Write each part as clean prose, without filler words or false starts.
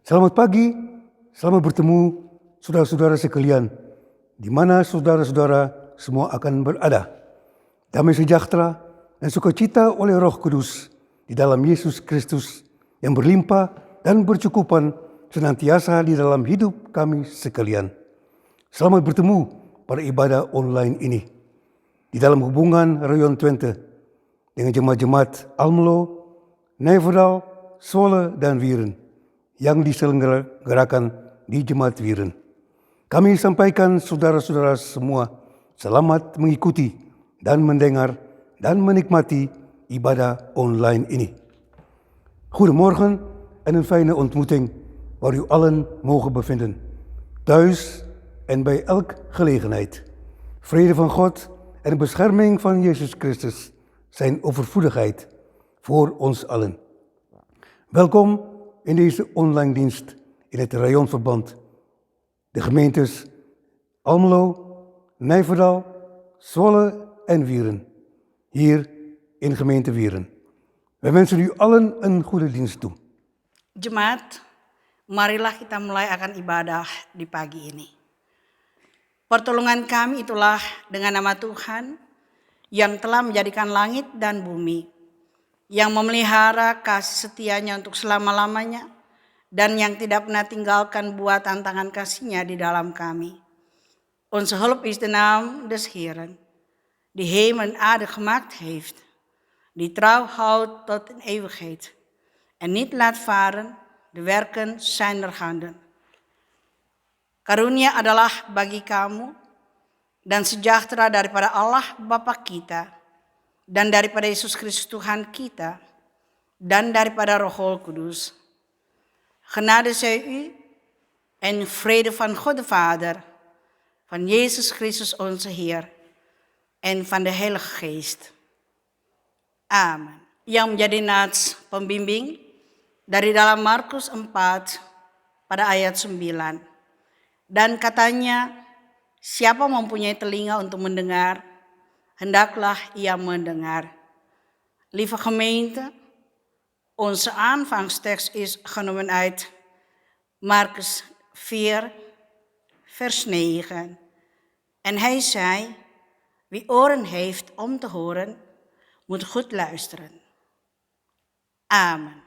Selamat pagi, selamat bertemu saudara-saudara sekalian, di mana saudara-saudara semua akan berada. Damai sejahtera dan sukacita oleh Roh Kudus di dalam Yesus Kristus yang berlimpah dan bercukupan senantiasa di dalam hidup kami sekalian. Selamat bertemu pada ibadah online ini, di dalam hubungan Rayon Twente dengan jemaat-jemaat Almelo, Nijverdal, Zwolle, dan Wieren yang diselenggarakan di Jemaat Wieren. Kami sampaikan saudara-saudara semua selamat mengikuti dan mendengar dan menikmati ibadah online ini. Goedemorgen en een fijne ontmoeting waar u allen mogen bevinden, thuis en bij elk gelegenheid. Vrede van God en de bescherming van Jezus Christus zijn overvloedigheid voor ons allen. Welkom in deze online dienst in het Rayonverband. De gemeentes Almelo, Nijverdal, Zwolle en Wieren. Hier in gemeente Wieren. Wij wensen u allen een goede dienst toe. Jemaat, marilah kita mulai akan ibadah di pagi ini. Pertolongan kami itulah dengan nama Tuhan yang telah menjadikan langit dan bumi, yang memelihara kasih setianya untuk selama-lamanya, dan yang tidak pernah tinggalkan buatan tangan kasih-Nya di dalam kami. Onze hulp is de naam des Heeren, die hemel en aarde gemaakt heeft, die trouw houdt tot in eeuwigheid en niet laat varen de werken zijner handen. Karunia adalah bagi kamu dan sejahtera daripada Allah Bapa kita dan daripada Yesus Kristus Tuhan kita dan daripada Roh Kudus. Genade zij u en vrede van God de Vader, van Jezus Christus onze Heer en van de Heilige Geest. Amen. Yang menjadi nats pembimbing dari dalam Markus 4 pada ayat 9. Dan katanya, siapa mempunyai telinga untuk mendengar, hendaklah ia mendengar. Lieve gemeente, onze aanvangstekst is genomen uit Markus 4, vers 9. En hij zei, wie oren heeft om te horen, moet goed luisteren. Amen.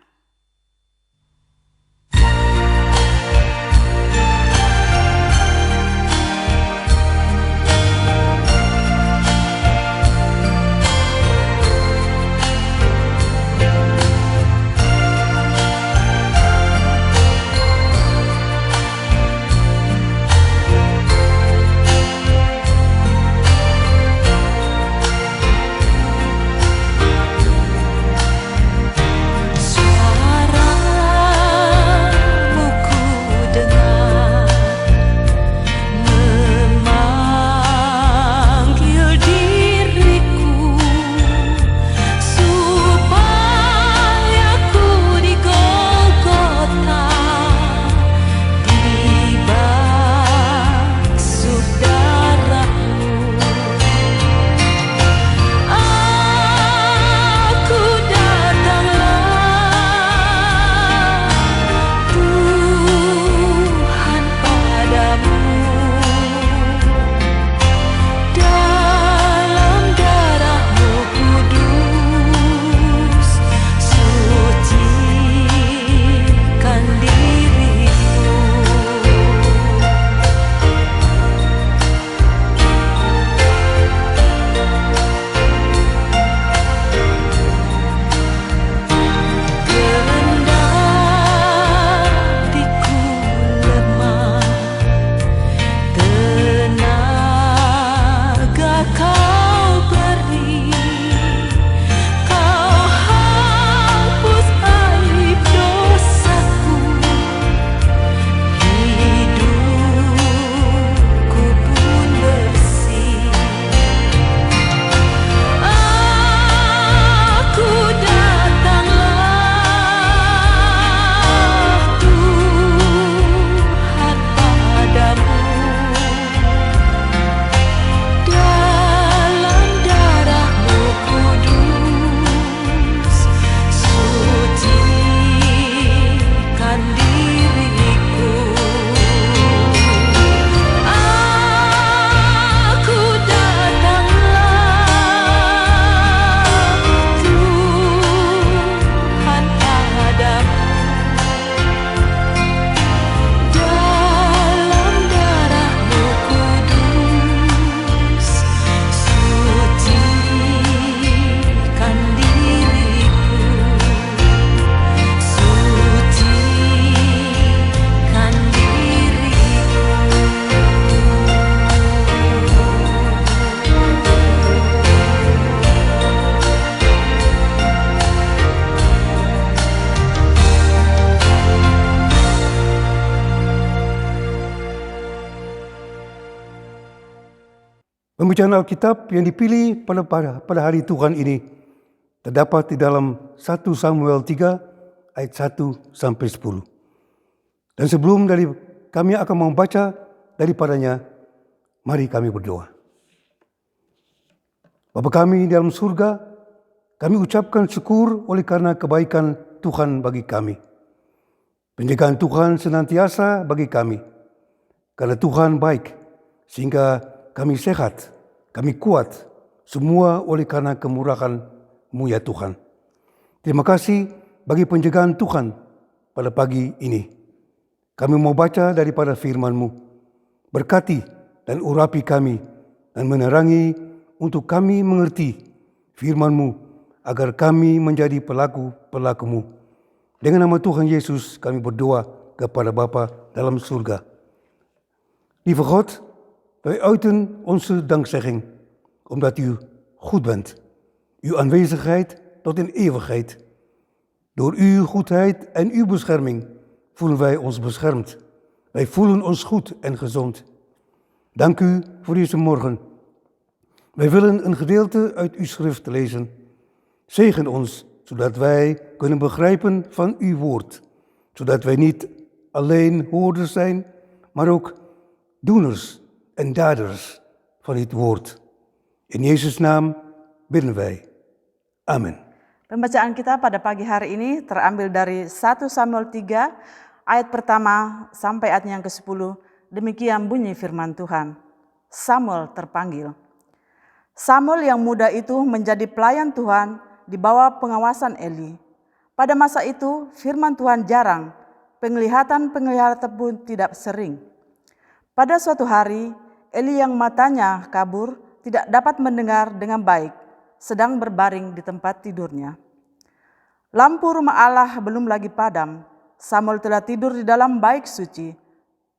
So Pembacaan Alkitab yang dipilih pada hari Tuhan ini terdapat di dalam 1 Samuel 3 ayat 1 sampai 10. Dan sebelum kami akan membaca daripadanya, mari kami berdoa. Bapa kami di dalam surga, kami ucapkan syukur oleh karena kebaikan Tuhan bagi kami. Penjagaan Tuhan senantiasa bagi kami. Karena Tuhan baik, sehingga kami sehat, kami kuat, semua oleh karena kemurahan-Mu ya Tuhan. Terima kasih bagi penjagaan Tuhan pada pagi ini. Kami mau baca daripada firman-Mu. Berkati dan urapi kami dan menerangi untuk kami mengerti firman-Mu agar kami menjadi pelaku-pelaku-Mu. Dengan nama Tuhan Yesus kami berdoa kepada Bapa dalam surga. Lieve God, wij uiten onze dankzegging omdat U goed bent. Uw aanwezigheid tot in eeuwigheid. Door Uw goedheid en Uw bescherming voelen wij ons beschermd. Wij voelen ons goed en gezond. Dank U voor deze morgen. Wij willen een gedeelte uit Uw schrift lezen. Zegen ons, zodat wij kunnen begrijpen van Uw woord. Zodat wij niet alleen hoorders zijn, maar ook doeners en daders van dit woord. In Jezus' naam bidden wij. Amen. Pembacaan kita pada pagi hari ini terambil dari 1 Samuel 3 ayat pertama sampai ayat yang ke-10. Demikian bunyi firman Tuhan. Samuel terpanggil. Samuel yang muda itu menjadi pelayan Tuhan di bawah pengawasan Eli. Pada masa itu firman Tuhan jarang, penglihatan pun tidak sering. Pada suatu hari, Eli yang matanya kabur tidak dapat mendengar dengan baik, sedang berbaring di tempat tidurnya. Lampu rumah Allah belum lagi padam. Samuel telah tidur di dalam bait suci,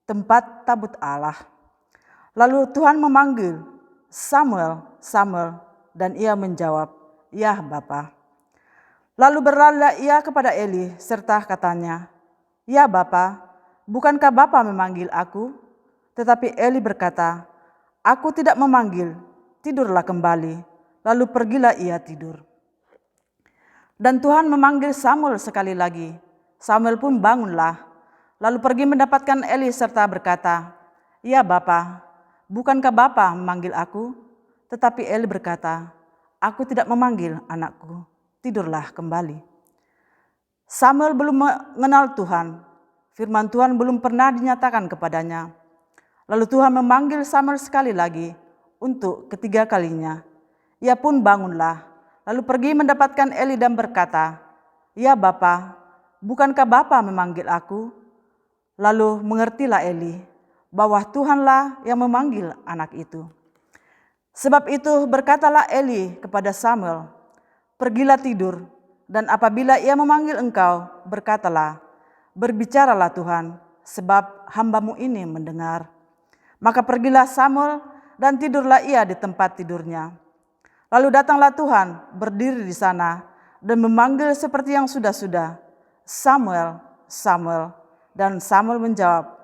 tempat tabut Allah. Lalu Tuhan memanggil, Samuel, Samuel, dan ia menjawab, ya Bapa. Lalu berlarilah ia kepada Eli serta katanya, ya Bapa, bukankah Bapa memanggil aku? Tetapi Eli berkata, aku tidak memanggil, tidurlah kembali. Lalu pergilah ia tidur. Dan Tuhan memanggil Samuel sekali lagi. Samuel pun bangunlah, lalu pergi mendapatkan Eli serta berkata, ya Bapa, bukankah Bapa memanggil aku? Tetapi Eli berkata, aku tidak memanggil anakku, tidurlah kembali. Samuel belum mengenal Tuhan, firman Tuhan belum pernah dinyatakan kepadanya. Lalu Tuhan memanggil Samuel sekali lagi untuk ketiga kalinya. Ia pun bangunlah, lalu pergi mendapatkan Eli dan berkata, ya Bapa, bukankah Bapa memanggil aku? Lalu mengertilah Eli bahwa Tuhanlah yang memanggil anak itu. Sebab itu berkatalah Eli kepada Samuel, pergilah tidur, dan apabila ia memanggil engkau, berkatalah, berbicaralah Tuhan, sebab hamba-Mu ini mendengar. Maka pergilah Samuel dan tidurlah ia di tempat tidurnya. Lalu datanglah Tuhan berdiri di sana dan memanggil seperti yang sudah-sudah, Samuel, Samuel. Dan Samuel menjawab,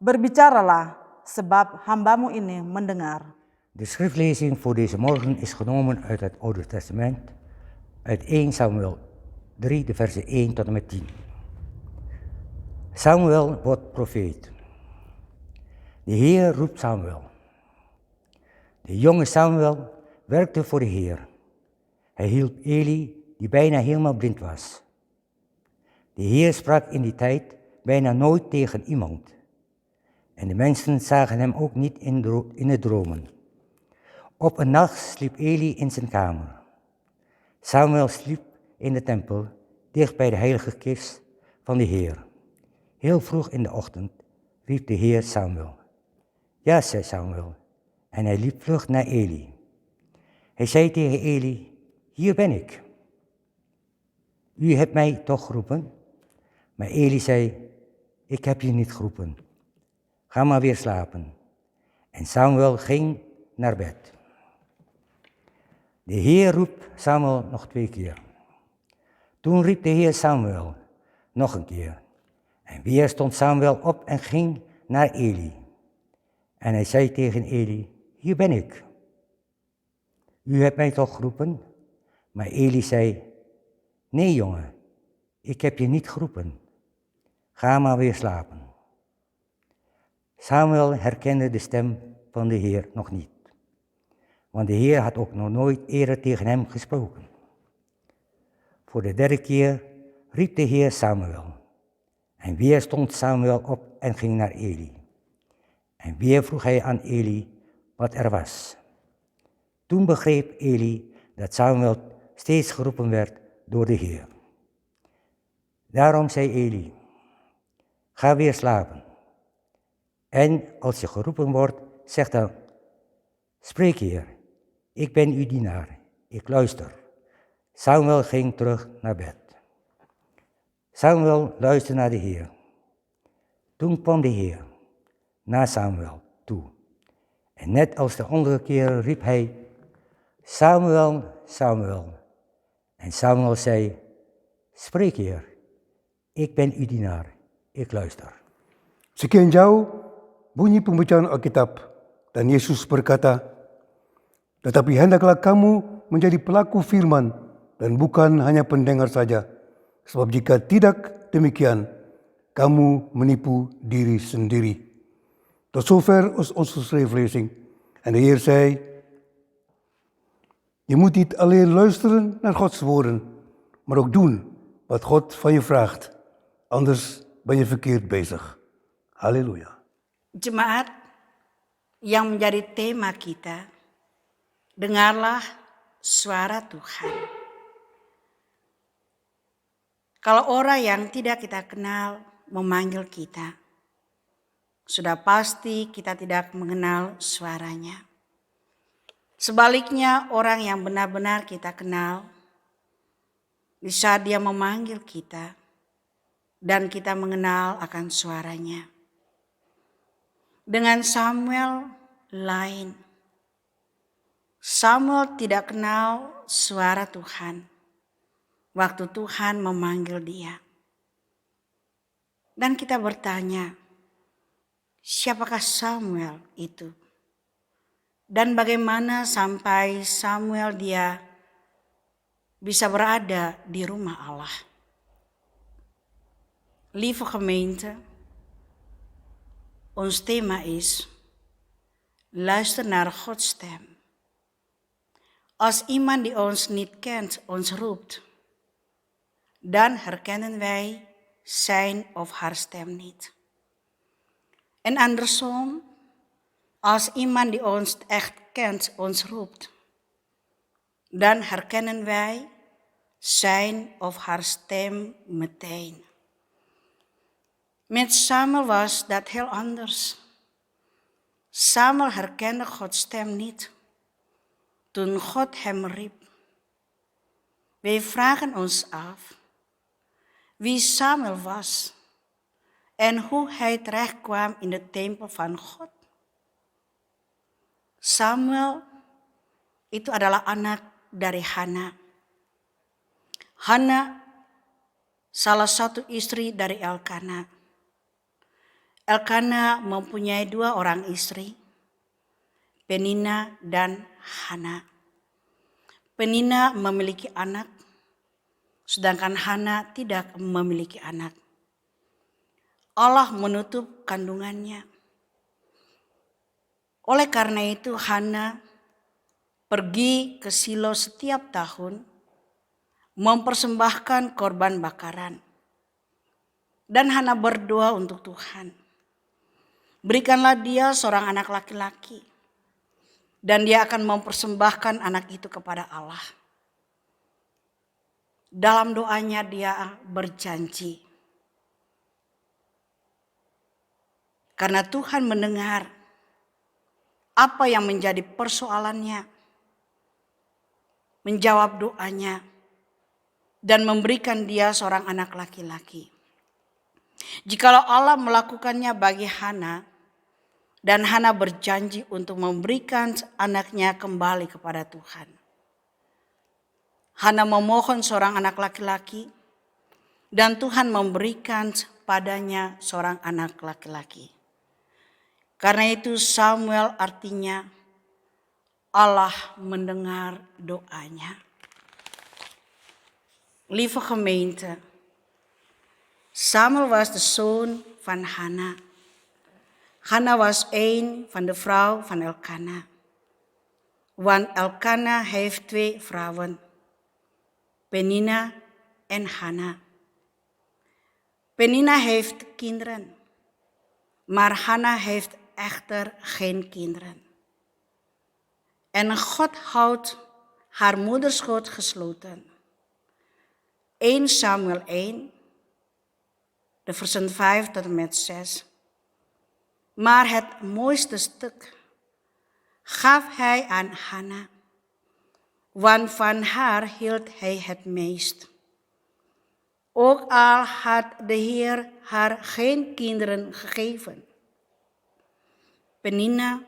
berbicaralah sebab hamba-Mu ini mendengar. De schriftlezing voor deze morgen is genomen uit het Oude Testament, uit 1 Samuel 3, de versen 1 tot en met 10. Samuel wordt profeet. De Heer roept Samuel. De jonge Samuel werkte voor de Heer. Hij hielp Eli, die bijna helemaal blind was. De Heer sprak in die tijd bijna nooit tegen iemand. En de mensen zagen hem ook niet in het dromen. Op een nacht sliep Eli in zijn kamer. Samuel sliep in de tempel, dicht bij de heilige kist van de Heer. Heel vroeg in de ochtend riep de Heer Samuel. Ja, zei Samuel, en hij liep vlug naar Eli. Hij zei tegen Eli, hier ben ik. U hebt mij toch geroepen? Maar Eli zei, ik heb je niet geroepen. Ga maar weer slapen. En Samuel ging naar bed. De Heer roept Samuel nog 2 keer. Toen riep de Heer Samuel nog een keer. En weer stond Samuel op en ging naar Eli. En hij zei tegen Eli, hier ben ik. u hebt mij toch geroepen? Maar Eli zei, nee jongen, ik heb je niet geroepen. Ga maar weer slapen. Samuel herkende de stem van de Heer nog niet. Want de Heer had ook nog nooit eerder tegen hem gesproken. Voor de derde keer riep de Heer Samuel. En weer stond Samuel op en ging naar Eli. En weer vroeg hij aan Eli wat er was. Toen begreep Eli dat Samuel steeds geroepen werd door de Heer. Daarom zei Eli, ga weer slapen. En als je geroepen wordt, zeg dan, spreek Heer, ik ben uw dienaar, ik luister. Samuel ging terug naar bed. Samuel luisterde naar de Heer. Toen kwam de Heer naar Samuel toe. En net als de andere keren riep hij, Samuel, Samuel. En Samuel zei, spreek Heer, ik ben uw dienaar, ik luister. Sekian jauh bunyi pembacaan Alkitab dan Yesus berkata, tetapi hendaklah kamu menjadi pelaku firman dan bukan hanya pendengar saja. Sebab jika tidak demikian, kamu menipu diri sendiri. Tot zover is onze schriftlezen. En de Heer zei, je moet niet alleen luisteren naar Gods woorden, maar ook doen wat God van je vraagt. Anders ben je verkeerd bezig. Halleluja. Jemaat yang menjadi tema kita, dengarlah suara Tuhan. Kalau orang yang tidak kita kenal memanggil kita, sudah pasti kita tidak mengenal suaranya. Sebaliknya orang yang benar-benar kita kenal, di saat dia memanggil kita dan kita mengenal akan suaranya. Dengan Samuel lain. Samuel tidak kenal suara Tuhan waktu Tuhan memanggil dia. Dan kita bertanya, siapakah Samuel itu? Dan bagaimana sampai Samuel dia bisa berada di rumah Allah? Lieve gemeente, ons thema is luister naar Gods stem. Als iemand die ons niet kent ons roept, dan herkennen wij zijn of haar stem niet. En andersom, als iemand die ons echt kent ons roept, dan herkennen wij zijn of haar stem meteen. Met Samuel was dat heel anders. Samuel herkende Gods stem niet toen God hem riep. Wij vragen ons af wie Samuel was en hoe hij terechtkwam in de tempel van God. Samuel itu adalah anak dari Hana. Hana salah satu istri dari Elkana. Elkana mempunyai 2 orang istri, Penina dan Hana. Penina memiliki anak, sedangkan Hana tidak memiliki anak. Allah menutup kandungannya. Oleh karena itu Hana pergi ke Silo setiap tahun mempersembahkan korban bakaran. Dan Hana berdoa untuk Tuhan. Berikanlah dia seorang anak laki-laki. Dan dia akan mempersembahkan anak itu kepada Allah. Dalam doanya dia berjanji. Karena Tuhan mendengar apa yang menjadi persoalannya. Menjawab doanya. Dan memberikan dia seorang anak laki-laki. Jikalau Allah melakukannya bagi Hana, dan Hana berjanji untuk memberikan anaknya kembali kepada Tuhan. Hana memohon seorang anak laki-laki, dan Tuhan memberikan padanya seorang anak laki-laki. Karena itu Samuel artinya Allah mendengar doanya. Lieve gemeente, Samuel was de zoon van Hanna. Hanna was een van de vrouw van Elkana. Want Elkana heeft 2 vrouwen, Penina en Hanna. Penina heeft kinderen, maar Hanna heeft echter geen kinderen. En God houdt haar moederschoot gesloten. 1 Samuel 1, de versen 5 tot en met 6. Maar het mooiste stuk gaf hij aan Hanna, want van haar hield hij het meest. Ook al had de Heer haar geen kinderen gegeven. Penina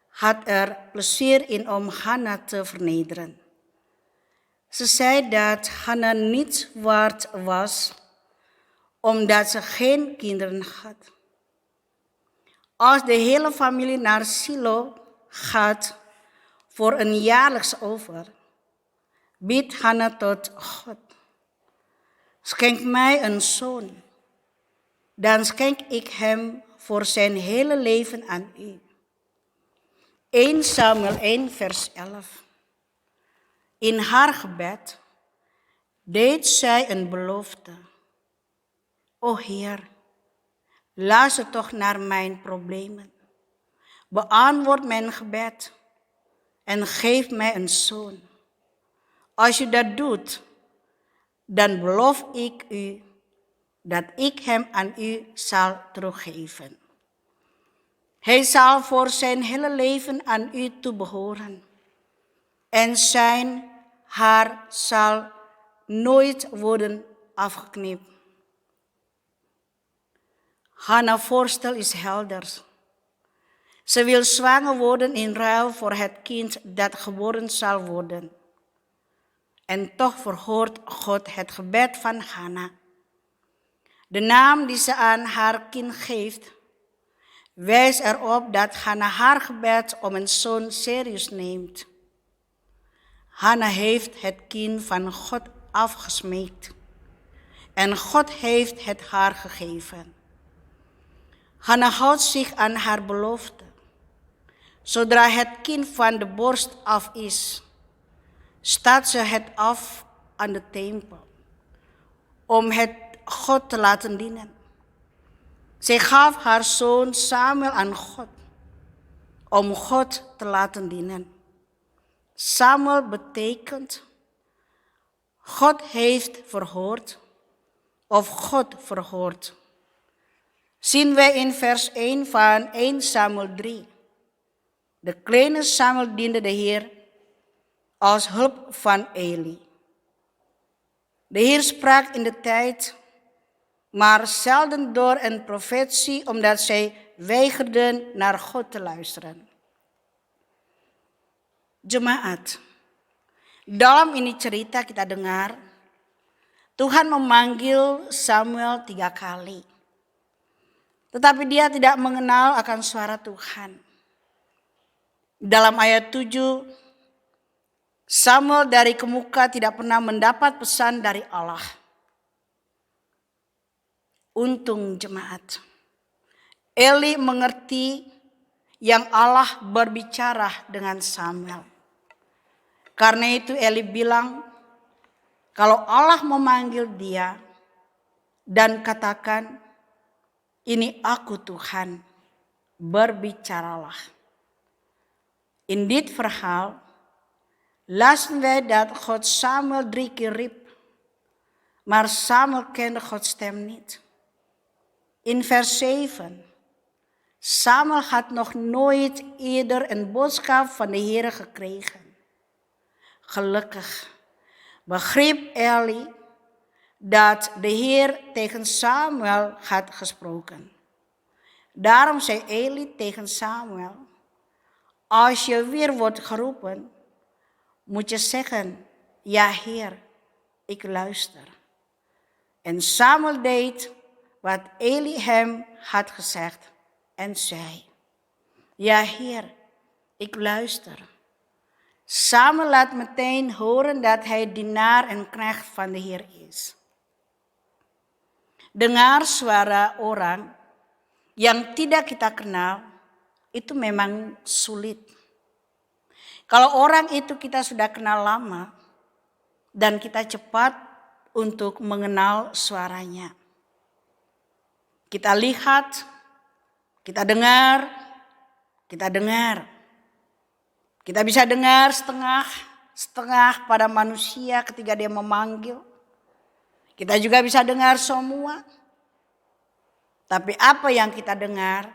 had er plezier in om Hanna te vernederen. Ze zei dat Hanna niet waard was, omdat ze geen kinderen had. Als de hele familie naar Silo gaat voor een jaarlijks offer, biedt Hanna tot God: schenk mij een zoon, dan schenk ik hem voor zijn hele leven aan u. 1 Samuel 1 vers 11. In haar gebed deed zij een belofte. O Heer, luister toch naar mijn problemen. Beantwoord mijn gebed en geef mij een zoon. Als je dat doet, dan beloof ik u dat ik hem aan u zal teruggeven. Hij zal voor zijn hele leven aan u toebehoren. En zijn haar zal nooit worden afgeknipt. Hanna's voorstel is helder. Ze wil zwanger worden in ruil voor het kind dat geboren zal worden. En toch verhoort God het gebed van Hanna. De naam die ze aan haar kind geeft, wijst erop dat Hanna haar gebed om een zoon serieus neemt. Hanna heeft het kind van God afgesmeekt en God heeft het haar gegeven. Hanna houdt zich aan haar belofte. Zodra het kind van de borst af is, staat ze het af aan de tempel om het God te laten dienen. Zij gaf haar zoon Samuel aan God om God te laten dienen. Samuel betekent God heeft verhoord of God verhoort. Zien wij in vers 1 van 1 Samuel 3. De kleine Samuel diende de Heer als hulp van Eli. De Heer sprak in de tijd, maar zelden door een profetie, omdat zij weigerden naar God te luisteren. Jemaat, dalam ini cerita kita dengar, Tuhan memanggil Samuel 3 kali. Tetapi dia tidak mengenal akan suara Tuhan. Dalam ayat 7, Samuel dari kemuka tidak pernah mendapat pesan dari Allah. Untung jemaat, Eli mengerti yang Allah berbicara dengan Samuel. Karena itu Eli bilang, kalau Allah memanggil dia dan katakan, ini aku Tuhan, berbicaralah. In dit verhaal lazen wij dat God Samuel 3 keer riep, maar Samuel kende Gods stem niet. In vers 7, Samuel had nog nooit eerder een boodschap van de Heer gekregen. Gelukkig begreep Eli dat de Heer tegen Samuel had gesproken. Daarom zei Eli tegen Samuel, als je weer wordt geroepen, moet je zeggen, ja Heer, ik luister. En Samuel deed wat Eli hem had gezegd en zei, ja Heer, ik luister. Samuel laat meteen horen dat hij dienaar en knecht van de Heer is. Dengar suara orang yang tidak kita kenal itu memang sulit. Kalau orang itu kita sudah kenal lama dan kita cepat untuk mengenal suaranya. Kita lihat, kita dengar. Kita bisa dengar setengah pada manusia ketika dia memanggil. Kita juga bisa dengar semua. Tapi apa yang kita dengar,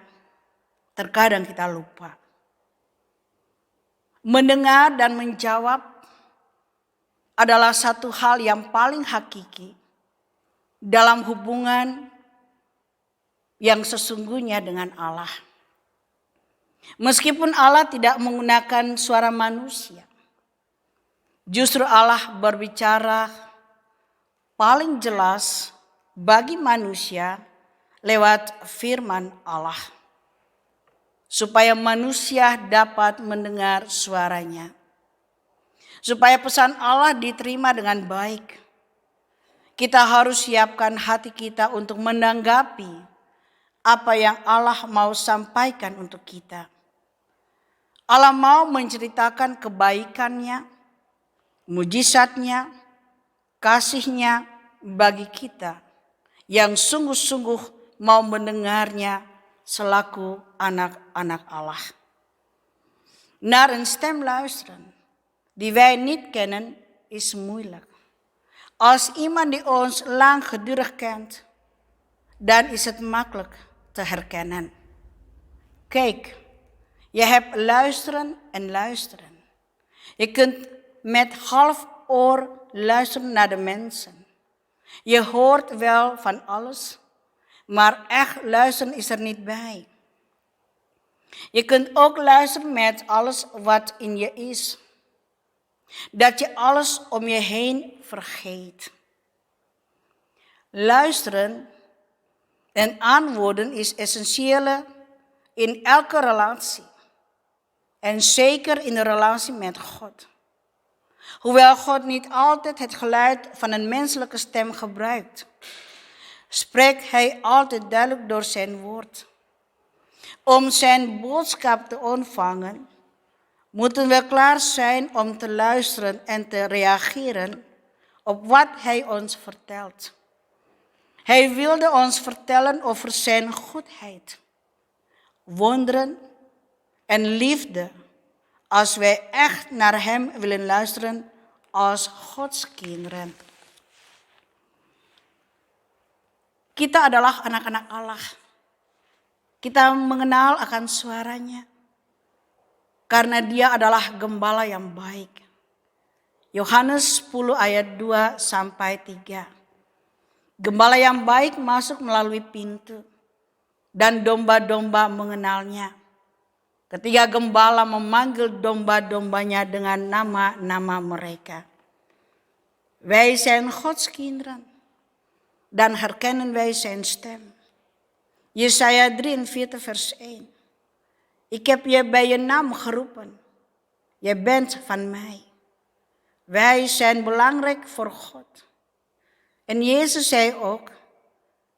terkadang kita lupa. Mendengar dan menjawab adalah satu hal yang paling hakiki dalam hubungan yang sesungguhnya dengan Allah. Meskipun Allah tidak menggunakan suara manusia, justru Allah berbicara paling jelas bagi manusia lewat firman Allah. Supaya manusia dapat mendengar suaranya. Supaya pesan Allah diterima dengan baik. Kita harus siapkan hati kita untuk menanggapi apa yang Allah mau sampaikan untuk kita. Allah mau menceritakan kebaikannya, mujizatnya, kasihnya bagi kita yang sungguh-sungguh mau mendengarnya selaku anak-anak Allah. Naar een stem luisteren die wij niet kennen is moeilijk. Als iemand die ons lang gedurig kent, dan is het makkelijk te herkennen. Kijk, je hebt luisteren en luisteren. Je kunt met half oor luisteren naar de mensen. Je hoort wel van alles, maar echt luisteren is er niet bij. Je kunt ook luisteren met alles wat in je is. Dat je alles om je heen vergeet. Luisteren en antwoorden is essentieel in elke relatie. En zeker in de relatie met God. Hoewel God niet altijd het geluid van een menselijke stem gebruikt, spreekt Hij altijd duidelijk door zijn woord. Om zijn boodschap te ontvangen, moeten we klaar zijn om te luisteren en te reageren op wat Hij ons vertelt. Hij wilde ons vertellen over zijn goedheid, wonderen en liefde, als wij echt naar Hem willen luisteren als Gods kinderen. Kita adalah anak-anak Allah. Kita mengenal akan suaranya. Karena Dia adalah gembala yang baik. Yohanes 10 ayat 2 sampai 3. Gembala yang baik masuk melalui pintu dan domba-domba mengenalnya. Ketika gembala memanggil domba-dombanya dengan nama-nama mereka. Wij zijn Gods kinderen. Dan herkennen wij zijn stem. Jesaja 43 vers 1. Ik heb je bij je naam geroepen. Je bent van mij. Wij zijn belangrijk voor God. En Jezus zei ook,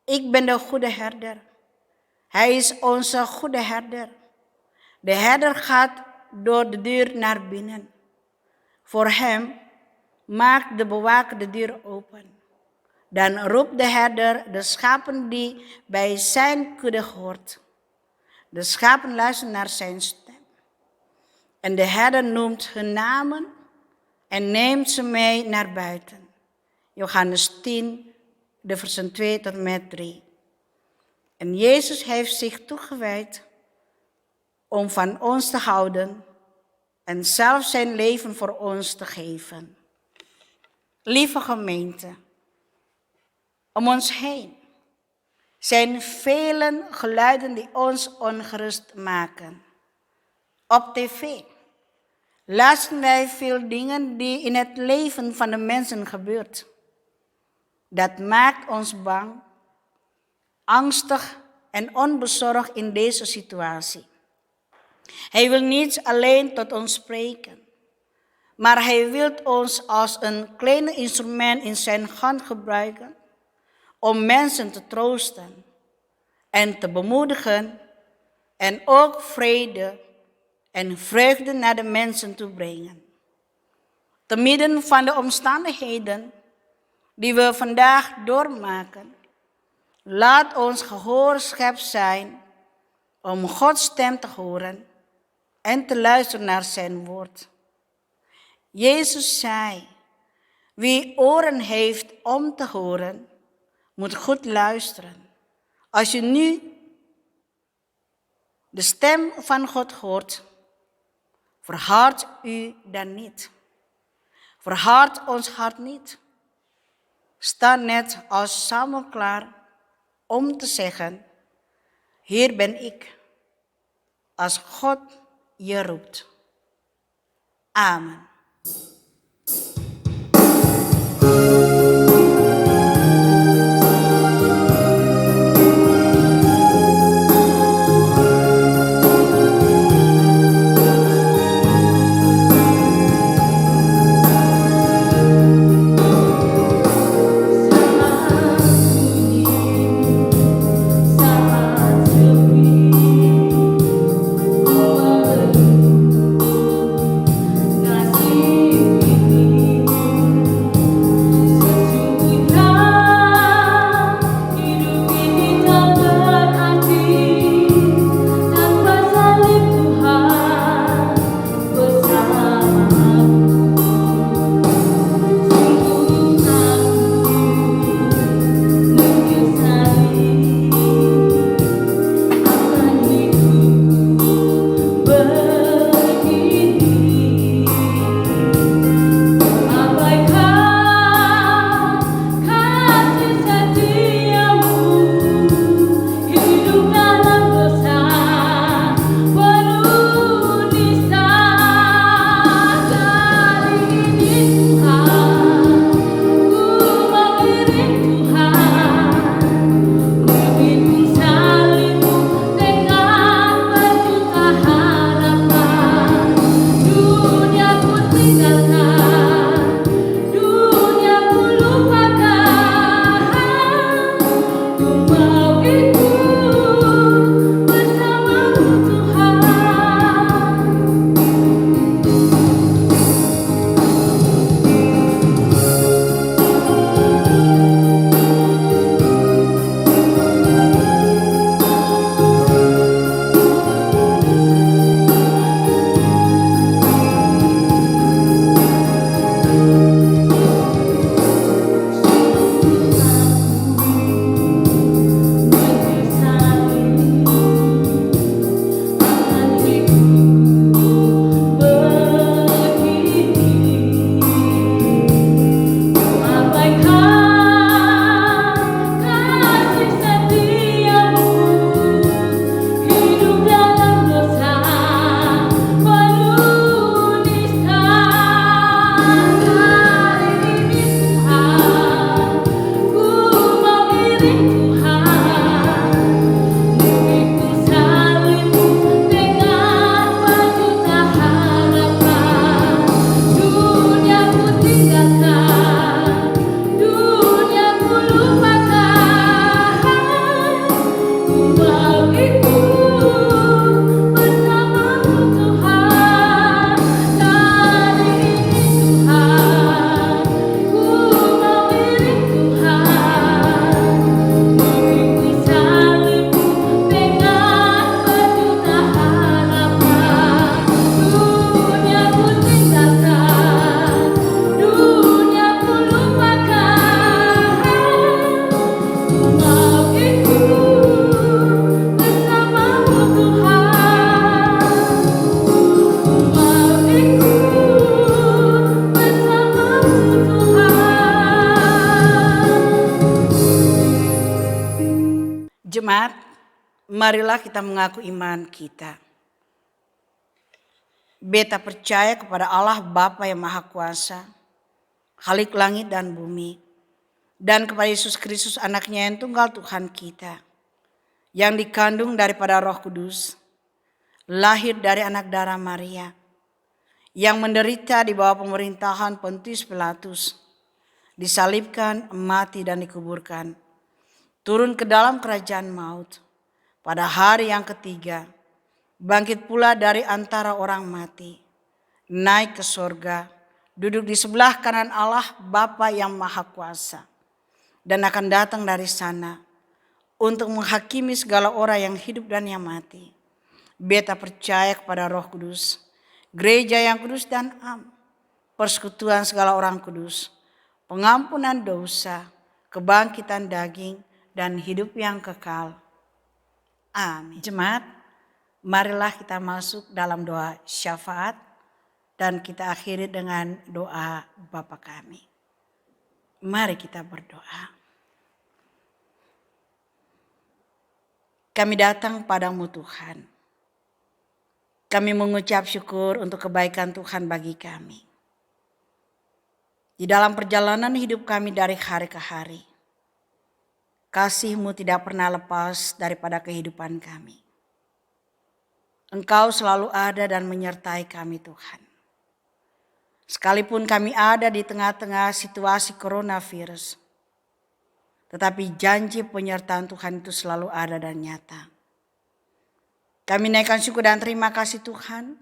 ik ben de goede herder. Hij is onze goede herder. De herder gaat door de deur naar binnen. Voor hem maakt de bewaker de deur open. Dan roept de herder de schapen die bij zijn kudde hoort. De schapen luisteren naar zijn stem. En de herder noemt hun namen en neemt ze mee naar buiten. Johannes 10, de versen 2 tot en met 3. En Jezus heeft zich toegewijd om van ons te houden en zelf zijn leven voor ons te geven. Lieve gemeente, om ons heen zijn vele geluiden die ons ongerust maken. Op tv luisteren wij veel dingen die in het leven van de mensen gebeurt. Dat maakt ons bang, angstig en onbezorgd in deze situatie. Hij wil niet alleen tot ons spreken, Maar hij wil ons als een klein instrument in zijn hand gebruiken om mensen te troosten en te bemoedigen en ook vrede en vreugde naar de mensen toe brengen. Te midden van de omstandigheden die we vandaag doormaken, laat ons gehoorscherp zijn om Gods stem te horen en te luisteren naar zijn woord. Jezus zei, wie oren heeft om te horen, moet goed luisteren. Als je nu de stem van God hoort, verhard u dan niet. Verhard ons hart niet. Sta net als Samuel klaar om te zeggen, hier ben ik, als God je roept. Amen. Jemaat, marilah kita mengaku iman kita. Beta percaya kepada Allah Bapa yang Maha Kuasa, Khalik langit dan bumi, dan kepada Yesus Kristus anaknya yang tunggal Tuhan kita, yang dikandung daripada Roh Kudus, lahir dari anak darah Maria, yang menderita di bawah pemerintahan Pontius Pilatus, disalibkan, mati dan dikuburkan, turun ke dalam kerajaan maut, pada hari yang ketiga, bangkit pula dari antara orang mati, naik ke sorga, duduk di sebelah kanan Allah Bapa yang Maha Kuasa, dan akan datang dari sana untuk menghakimi segala orang yang hidup dan yang mati. Beta percaya kepada Roh Kudus, gereja yang kudus dan am, persekutuan segala orang kudus, pengampunan dosa, kebangkitan daging, dan hidup yang kekal. Amin. Jemaat, marilah kita masuk dalam doa syafaat dan kita akhiri dengan doa Bapa kami. Mari kita berdoa. Kami datang padamu Tuhan. Kami mengucap syukur untuk kebaikan Tuhan bagi kami. Di dalam perjalanan hidup kami dari hari ke hari, kasih-Mu tidak pernah lepas daripada kehidupan kami. Engkau selalu ada dan menyertai kami Tuhan. Sekalipun kami ada di tengah-tengah situasi coronavirus, tetapi janji penyertaan Tuhan itu selalu ada dan nyata. Kami naikkan syukur dan terima kasih Tuhan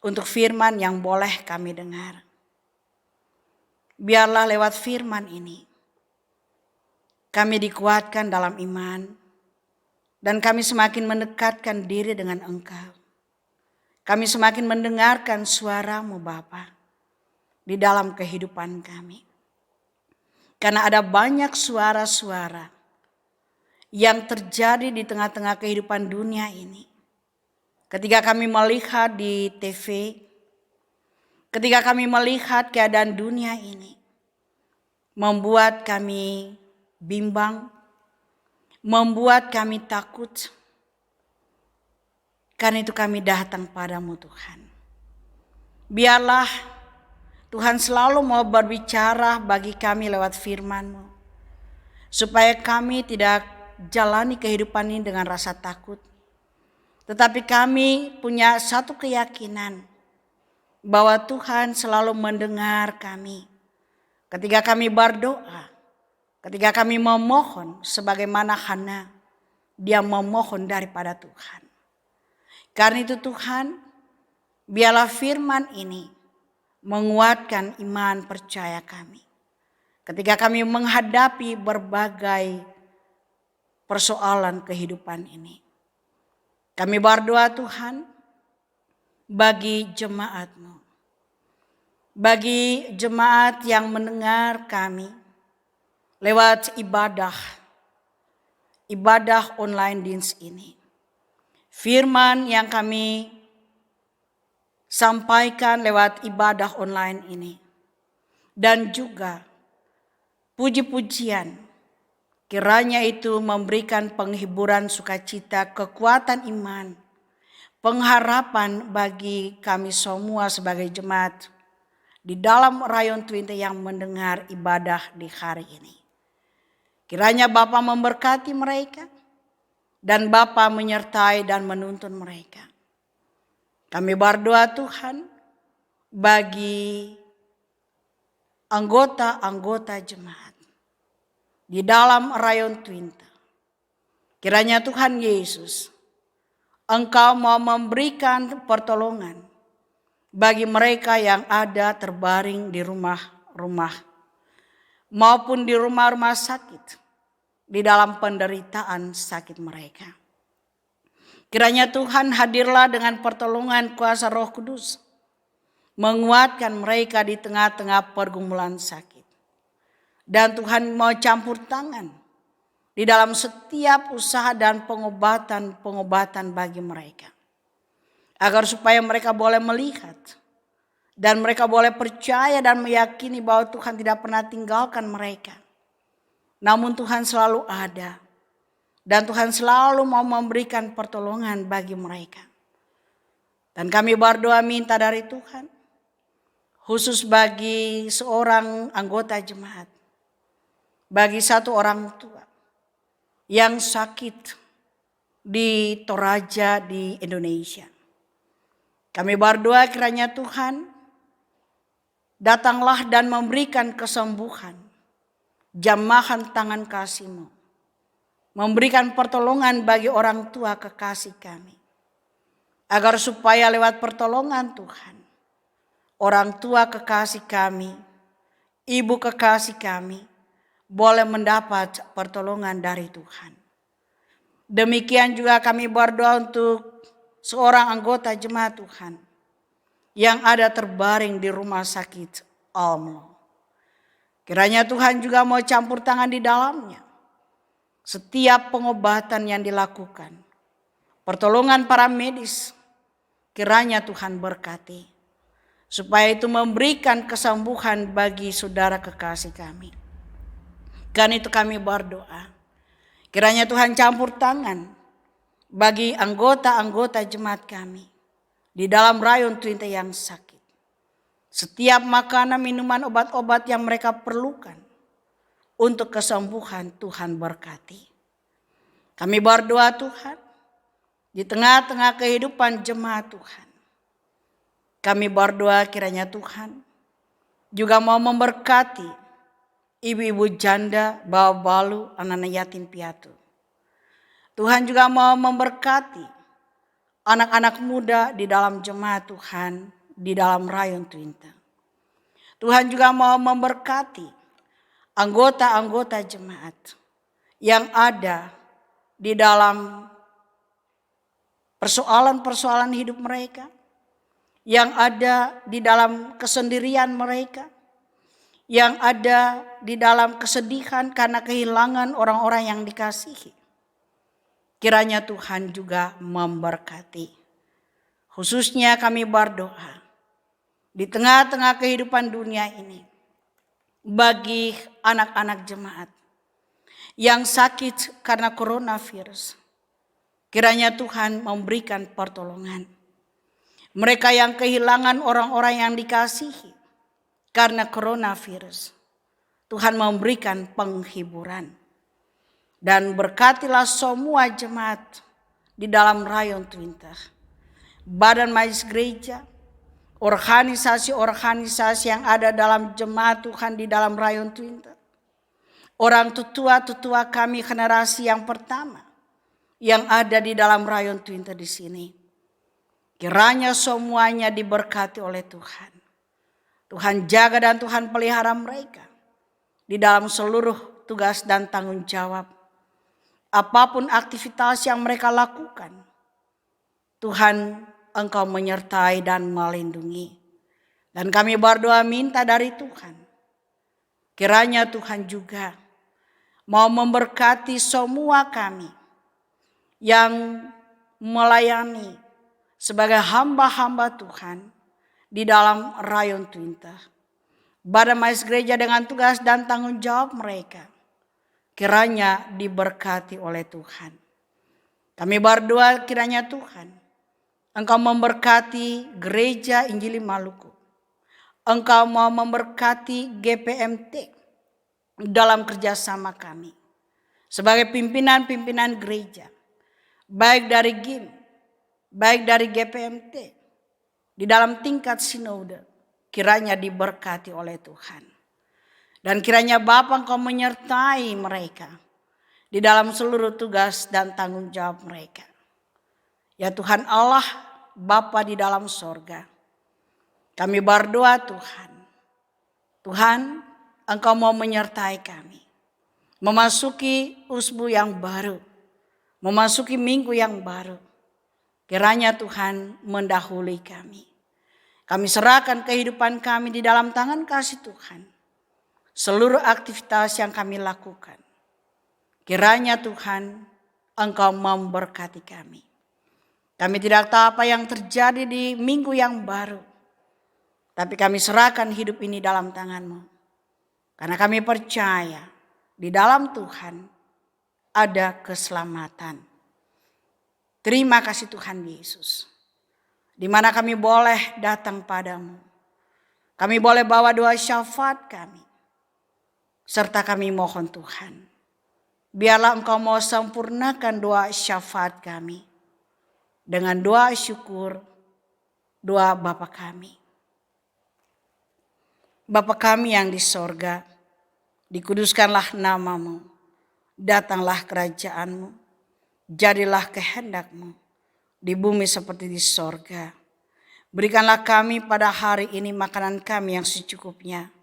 untuk firman yang boleh kami dengar. Biarlah lewat firman ini kami dikuatkan dalam iman dan kami semakin mendekatkan diri dengan Engkau. Kami semakin mendengarkan suara-Mu Bapa di dalam kehidupan kami. Karena ada banyak suara-suara yang terjadi di tengah-tengah kehidupan dunia ini. Ketika kami melihat di TV, ketika kami melihat keadaan dunia ini, membuat kami bimbang, membuat kami takut. Karena itu kami datang padamu Tuhan. Biarlah Tuhan selalu mau berbicara bagi kami lewat firman-Mu. Supaya kami tidak jalani kehidupan ini dengan rasa takut. Tetapi kami punya satu keyakinan bahwa Tuhan selalu mendengar kami. Ketika kami berdoa, ketika kami memohon sebagaimana Hana, dia memohon daripada Tuhan. Karena itu Tuhan, biarlah firman ini menguatkan iman percaya kami. Ketika kami menghadapi berbagai persoalan kehidupan ini. Kami berdoa Tuhan bagi jemaat-Mu. Bagi jemaat yang mendengar kami lewat ibadah online dins ini. Firman yang kami sampaikan lewat ibadah online ini. Dan juga puji-pujian, kiranya itu memberikan penghiburan sukacita, kekuatan iman, pengharapan bagi kami semua sebagai jemaat di dalam Rayon Twinte yang mendengar ibadah di hari ini. Kiranya Bapa memberkati mereka dan Bapa menyertai dan menuntun mereka. Kami berdoa Tuhan bagi anggota-anggota jemaat di dalam Rayon Twinte. Kiranya Tuhan Yesus, Engkau mau memberikan pertolongan bagi mereka yang ada terbaring di rumah-rumah maupun di rumah-rumah sakit di dalam penderitaan sakit mereka. Kiranya Tuhan hadirlah dengan pertolongan kuasa Roh Kudus, menguatkan mereka di tengah-tengah pergumulan sakit. Dan Tuhan mau campur tangan di dalam setiap usaha dan pengobatan bagi mereka. Agar supaya mereka boleh melihat dan mereka boleh percaya dan meyakini bahwa Tuhan tidak pernah tinggalkan mereka. Namun Tuhan selalu ada. Dan Tuhan selalu mau memberikan pertolongan bagi mereka. Dan kami berdoa minta dari Tuhan, khusus bagi seorang anggota jemaat, bagi satu orang tua yang sakit di Toraja di Indonesia. Kami berdoa kiranya Tuhan datanglah dan memberikan kesembuhan, jamahan tangan kasih-Mu, memberikan pertolongan bagi orang tua kekasih kami, agar supaya lewat pertolongan Tuhan, orang tua kekasih kami, ibu kekasih kami, boleh mendapat pertolongan dari Tuhan. Demikian juga kami berdoa untuk seorang anggota jemaat Tuhan yang ada terbaring di rumah sakit Almelo. Kiranya Tuhan juga mau campur tangan di dalamnya. Setiap pengobatan yang dilakukan, pertolongan para medis, kiranya Tuhan berkati, supaya itu memberikan kesembuhan bagi saudara kekasih kami. Karena itu kami berdoa, kiranya Tuhan campur tangan bagi anggota-anggota jemaat kami di dalam rayon Twinte yang sakit. Setiap makanan, minuman, obat-obat yang mereka perlukan untuk kesembuhan, Tuhan berkati. Kami berdoa Tuhan, di tengah-tengah kehidupan jemaat Tuhan, kami berdoa kiranya Tuhan juga mau memberkati ibu-ibu janda, bawa-balu, anak-anak yatim piatu. Tuhan juga mau memberkati anak-anak muda di dalam jemaat Tuhan, di dalam rayon Twinte. Tuhan juga mau memberkati anggota-anggota jemaat yang ada di dalam persoalan-persoalan hidup mereka, yang ada di dalam kesendirian mereka, yang ada di dalam kesedihan karena kehilangan orang-orang yang dikasihi. Kiranya Tuhan juga memberkati. Khususnya kami berdoa di tengah-tengah kehidupan dunia ini, bagi anak-anak jemaat yang sakit karena coronavirus, kiranya Tuhan memberikan pertolongan. Mereka yang kehilangan orang-orang yang dikasihi karena coronavirus, Tuhan memberikan penghiburan. Dan berkatilah semua jemaat di dalam rayon Twinte, badan majelis gereja, organisasi-organisasi yang ada dalam jemaat Tuhan di dalam rayon Twinte, orang tutua-tutua kami generasi yang pertama yang ada di dalam rayon Twinte di sini. Kiranya semuanya diberkati oleh Tuhan. Tuhan jaga dan Tuhan pelihara mereka di dalam seluruh tugas dan tanggung jawab. Apapun aktivitas yang mereka lakukan, Tuhan Engkau menyertai dan melindungi. Dan kami berdoa minta dari Tuhan, kiranya Tuhan juga mau memberkati semua kami yang melayani sebagai hamba-hamba Tuhan di dalam rayon Twinte. Badan majelis gereja dengan tugas dan tanggung jawab mereka, kiranya diberkati oleh Tuhan. Kami berdoa kiranya Tuhan, Engkau memberkati Gereja Injili Maluku. Engkau mau memberkati GPMT dalam kerjasama kami sebagai pimpinan-pimpinan gereja, baik dari GIM, baik dari GPMT, di dalam tingkat sinode, kiranya diberkati oleh Tuhan. Dan kiranya Bapa Engkau menyertai mereka di dalam seluruh tugas dan tanggung jawab mereka. Ya Tuhan Allah, Bapa di dalam sorga, kami berdoa Tuhan, Engkau mau menyertai kami, memasuki usbu yang baru, memasuki minggu yang baru. Kiranya Tuhan mendahului kami. Kami serahkan kehidupan kami di dalam tangan kasih Tuhan. Seluruh aktivitas yang kami lakukan, kiranya Tuhan Engkau memberkati kami. Kami tidak tahu apa yang terjadi di minggu yang baru, tapi kami serahkan hidup ini dalam tangan-Mu. Karena kami percaya di dalam Tuhan ada keselamatan. Terima kasih Tuhan Yesus. Di mana kami boleh datang padamu. Kami boleh bawa doa syafaat kami. Serta kami mohon Tuhan, biarlah Engkau mau sempurnakan doa syafaat kami dengan doa syukur Doa Bapa kami. Bapa kami yang di sorga, dikuduskanlah namamu, datanglah kerajaanmu, jadilah kehendakmu, di bumi seperti di sorga. Berikanlah kami pada hari ini makanan kami yang secukupnya,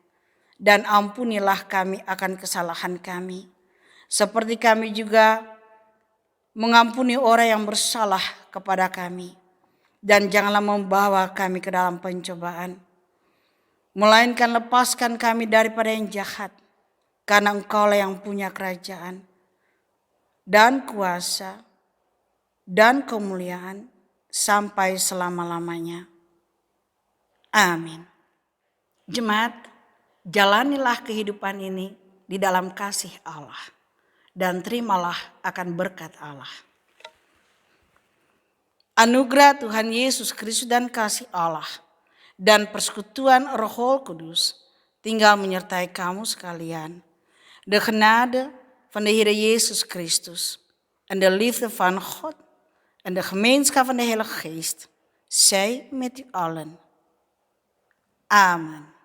dan ampunilah kami akan kesalahan kami, seperti kami juga mengampuni orang yang bersalah kepada kami. Dan janganlah membawa kami ke dalam pencobaan, melainkan lepaskan kami daripada yang jahat, karena Engkaulah yang punya kerajaan, dan kuasa, dan kemuliaan, sampai selama-lamanya. Amin. Jemaat, jalanilah kehidupan ini di dalam kasih Allah, dan terimalah akan berkat Allah. Anugerah Tuhan Yesus Kristus dan kasih Allah dan persekutuan Roh Kudus tinggal menyertai kamu sekalian. De genade van de Heer Jezus Christus en de liefde van God en de gemeenschap van de Heilige Geest zij met u allen. Amen.